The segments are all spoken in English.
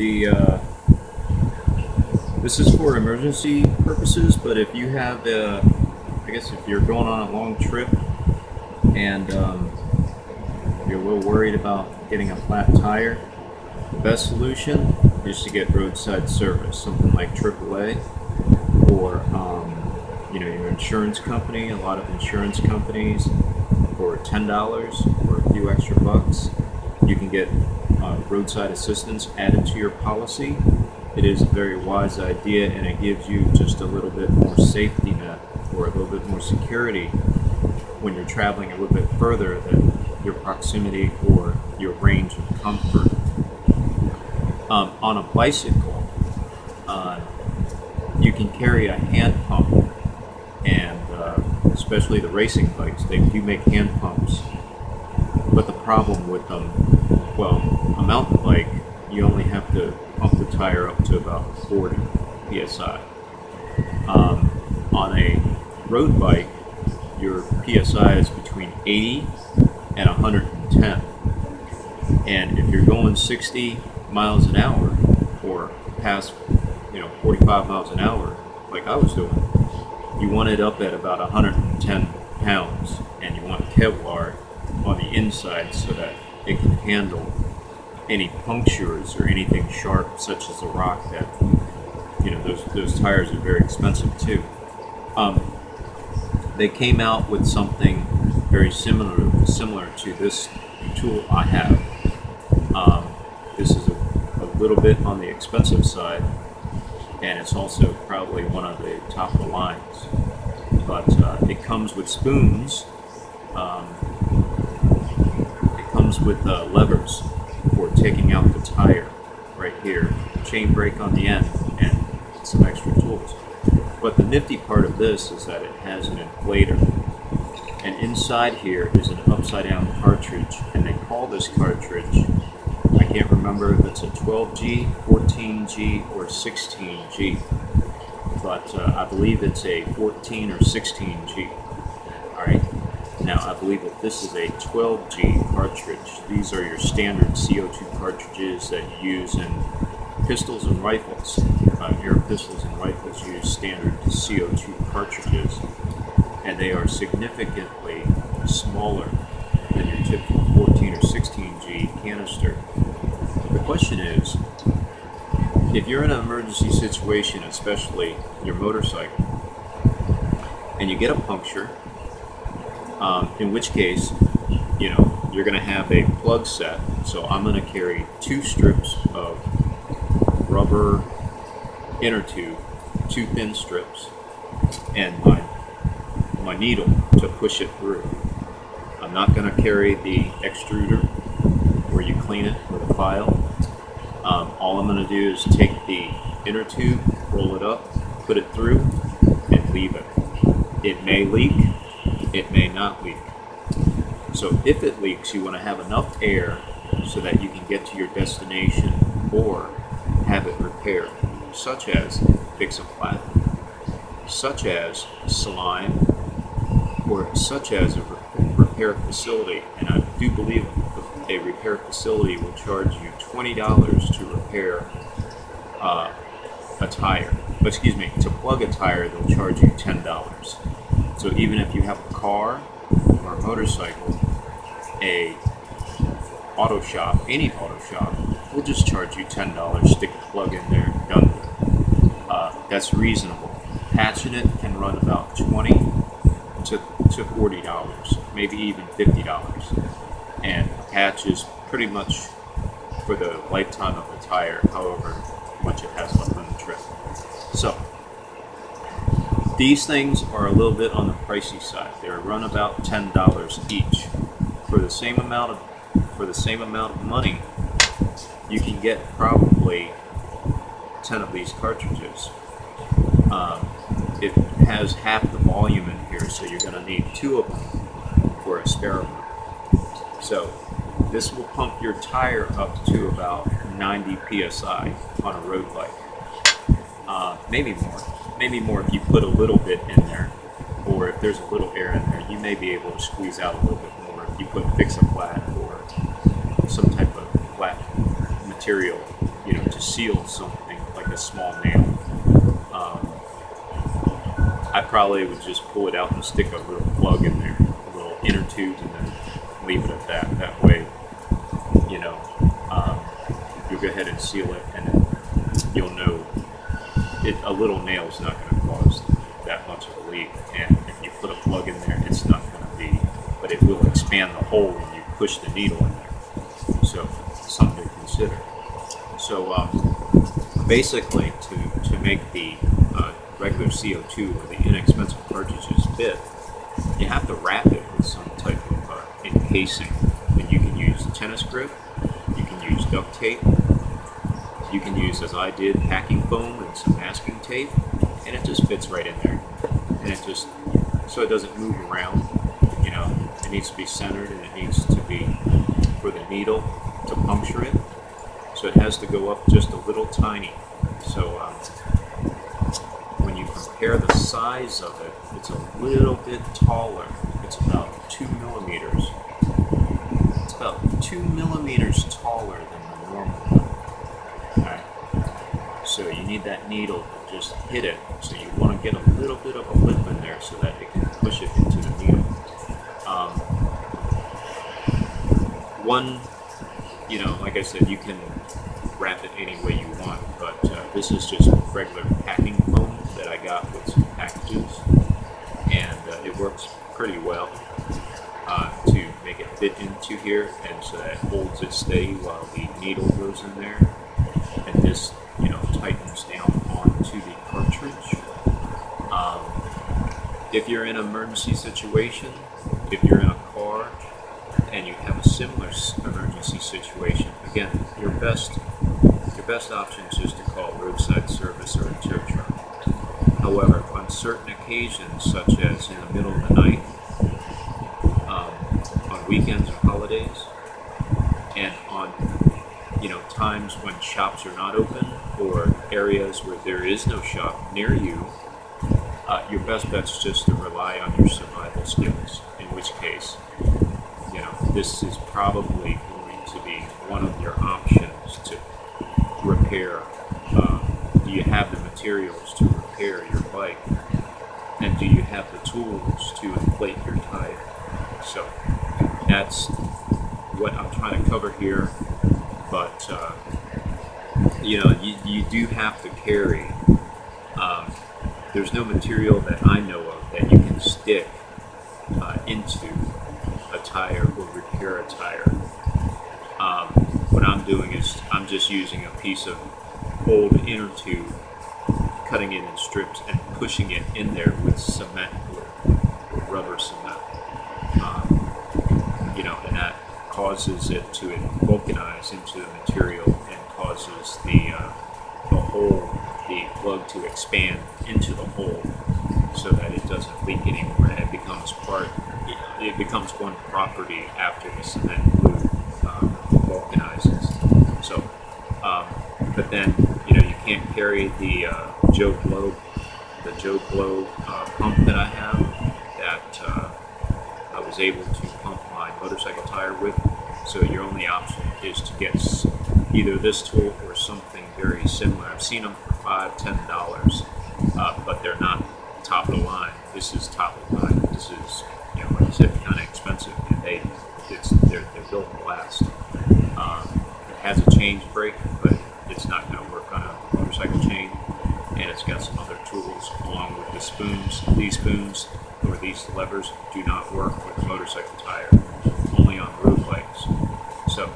The this is for emergency purposes, but if you have, I guess if you're going on a long trip and you're a little worried about getting a flat tire, the best solution is to get roadside service, something like AAA or your insurance company. A lot of insurance companies, for $10 or a few extra bucks, you can get roadside assistance added to your policy. It is a very wise idea, and it gives you just a little bit more safety net or a little bit more security when you're traveling a little bit further than your proximity or your range of comfort. On a bicycle, you can carry a hand pump, and especially the racing bikes, they do make hand pumps. But the problem with them, well, a mountain bike, you only have to pump the tire up to about 40 psi. On a road bike, your psi is between 80 and 110. And if you're going 60 miles an hour or past 45 miles an hour, like I was doing, you want it up at about 110 pounds, and you want Kevlar on the inside so that it can handle any punctures or anything sharp, such as a rock. That those tires are very expensive too. They came out with something very similar to this tool I have. This is a little bit on the expensive side, and it's also probably one of the top of the lines. But it comes with spoons. It comes with levers for taking out the tire right here, chain brake on the end, and some extra tools. But the nifty part of this is that it has an inflator, and inside here is an upside down cartridge, and they call this cartridge, I can't remember if it's a 12G, 14G, or 16G, but I believe it's a 14 or 16G. Alright, now I believe that this is a 12G cartridge. These are your standard CO2 cartridges that you use in pistols and rifles. Air pistols and rifles use standard CO2 cartridges, and they are significantly smaller than your typical 14 or 16G canister. The question is, if you're in an emergency situation, especially your motorcycle, and you get a puncture, in which case, you're going to have a plug set. So I'm going to carry 2 strips of rubber inner tube, 2 thin strips, and my needle to push it through. I'm not going to carry the extruder where you clean it with a file. All I'm going to do is take the inner tube, roll it up, put it through, and leave it. It may leak, it may not leak. So if it leaks, you want to have enough air so that you can get to your destination or have it repaired, such as fix-a-flat, such as Slime, or such as a repair facility. And I do believe a repair facility will charge you $20 to repair a tire. Excuse me, to plug a tire, they'll charge you $10. So even if you have a car or a motorcycle, a auto shop, any auto shop, will just charge you $10, stick a plug in there, done. That's reasonable. Patching it can run about $20 to $40, maybe even $50. And a patch is pretty much for the lifetime of the tire, however much it has left on the trip. So these things are a little bit on the pricey side. They run about $10 each. For the same amount of money, you can get probably 10 of these cartridges. It has half the volume in here, so you're going to need 2 of them for a spare one. So this will pump your tire up to about 90 psi on a road bike. Maybe more if you put a little bit in there, or if there's a little air in there, you may be able to squeeze out a little bit more if you put fix-a-flat or some type of flat material to seal something like a small nail. I probably would just pull it out and stick a little plug in there, a little inner tube, and then leave it at that. That way, you'll go ahead and seal it, and you'll know a little nail is not going to cause that much of a leak. And if you put a plug in there, it's not going to be, but it will expand the hole when you push the needle in there. So something to consider. So basically, to make the regular CO2 or the inexpensive cartridges fit, you have to wrap it with some type of encasing. And you can use tennis grip, you can use duct tape, you can use, as I did, packing foam and some masking tape, and it just fits right in there. And it just, so it doesn't move around. It needs to be centered, and it needs to be for the needle to puncture it. So it has to go up just a little tiny. So when you compare the size of it, it's a little bit taller. It's about 2 millimeters. It's about 2 millimeters taller than the normal one. Alright. So you need that needle to just hit it. So you want to get a little bit of a lip in there so that it can push it into the needle. Like I said, you can wrap it any way you want, but this is just regular packing foam that I got with some packages, and it works pretty well to make it fit into here, and so that it holds it steady while the needle goes in there, and this tightens down onto the cartridge. If you're in an emergency situation, if you're in a car and you have a similar emergency situation, again, your best option is just to call roadside service or a tow truck. However, on certain occasions, such as in the middle of the night, on weekends or holidays, and on times when shops are not open or areas where there is no shop near you, your best bet is just to rely on your survival skills. In which case, this is probably going to be one of your options to repair. Do you have the materials to repair your bike? And do you have the tools to inflate your tire? So that's what I'm trying to cover here. But you do have to carry. There's no material that I know of that you can stick into a tire or repair a tire. What I'm doing is I'm just using a piece of old inner tube, cutting it in strips and pushing it in there with cement, with rubber cement. And that causes it to vulcanize into the material and causes the hole, the plug, to expand into the hole so that it doesn't leak anymore, and it becomes one property after the cement glue vulcanizes. So, but then you can't carry the Joe Blow pump that I have, that I was able to pump my motorcycle tire with. So your only option is to get either this tool or something very similar. I've seen them for $5, $10, but they're not top of the line. This is top of the line. This is, like I said, kind of expensive, and they're built to last. It has a change brake, but it's not going to work on a motorcycle chain, and it's got some other tools along with the spoons. These spoons or these levers do not work with a motorcycle tire, only on road bikes. So,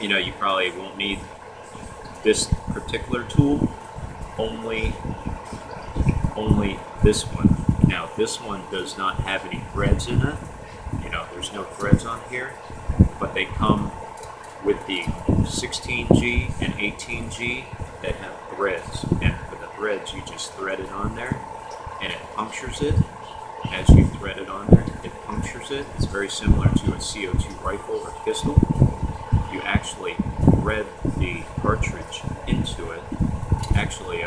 you probably won't need this particular tool, only this one. Now, this one does not have any threads in it. There's no threads on here, but they come with the 16G and 18G that have threads, and for the threads you just thread it on there and it punctures it. As you thread it on there, it punctures it. It's very similar to a CO2 rifle or pistol. You actually thread the cartridge into it. Actually, you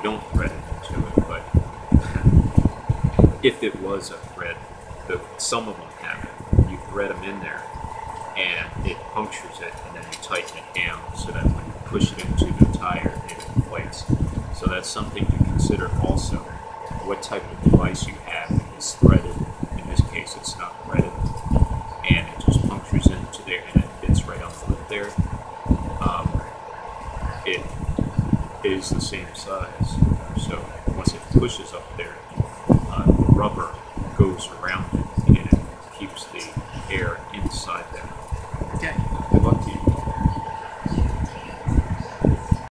don't thread it into it, but if it was a thread, some of them have it. You thread them in there, and it punctures it, and then you tighten it down so that when you push it into the tire, it inflates. So that's something to consider also. What type of device you have is threaded. In this case, it's not threaded, and it just punctures into there, and it fits right on the lip there. It is the same size, so once it pushes up there, the rubber goes around it, and it keeps the air inside there. Okay. Good luck to you.